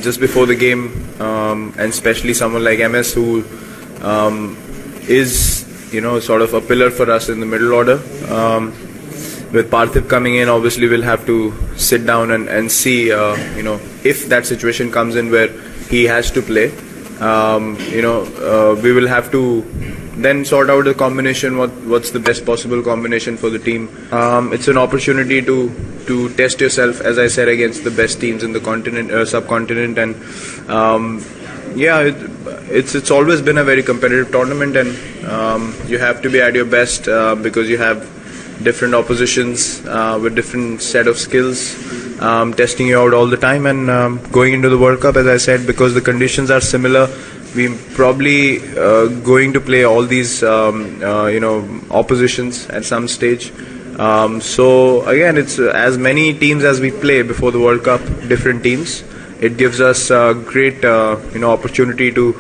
just before the game, and especially someone like MS who is sort of a pillar for us in the middle order. With Parthiv coming in, obviously we'll have to sit down and see if that situation comes in where he has to play. We will have to then sort out the combination, what's the best possible combination for the team. It's an opportunity to test yourself, as I said, against the best teams in the subcontinent, and it's always been a very competitive tournament, and you have to be at your best because you have different oppositions with different set of skills testing you out all the time. And going into the World Cup, as I said, because the conditions are similar, we're probably going to play all these oppositions at some stage. So again, it's as many teams as we play before the World Cup, different teams. It gives us a great opportunity to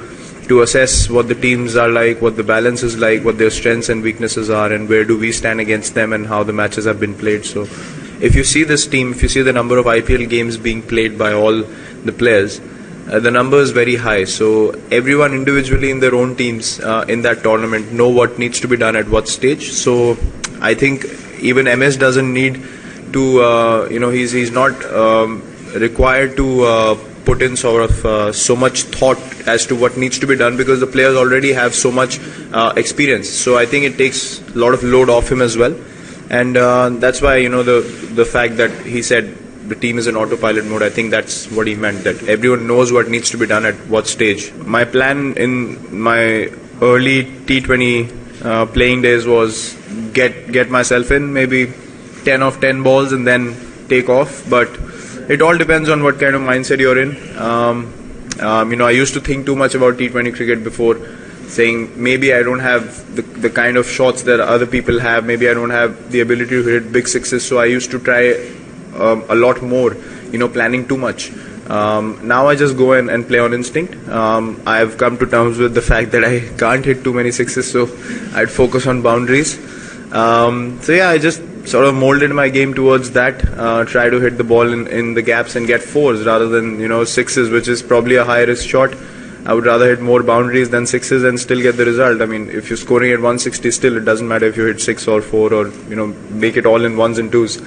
assess what the teams are like, what the balance is like, what their strengths and weaknesses are, and where do we stand against them, and how the matches have been played. So if you see this team, if you see the number of IPL games being played by all the players, the number is very high. So everyone individually in their own teams in that tournament know what needs to be done at what stage. So I think even MS doesn't need to, he's not required to put in sort of so much thought as to what needs to be done, because the players already have so much experience. So I think it takes a lot of load off him as well, and that's why the fact that he said the team is in autopilot mode, I think that's what he meant, that everyone knows what needs to be done at what stage. My plan in my early T20 playing days was get myself in, maybe 10 of 10 balls and then take off, but it all depends on what kind of mindset you're in. I used to think too much about T20 cricket before, saying maybe I don't have the kind of shots that other people have, maybe I don't have the ability to hit big sixes, so I used to try a lot more, planning too much. Now I just go and play on instinct. I've come to terms with the fact that I can't hit too many sixes, so I'd focus on boundaries. I just sort of molded my game towards that, try to hit the ball in the gaps and get fours rather than sixes, which is probably a high risk shot. I would rather hit more boundaries than sixes and still get the result. I mean, if you're scoring at 160 still, it doesn't matter if you hit 6 or 4 or make it all in ones and twos.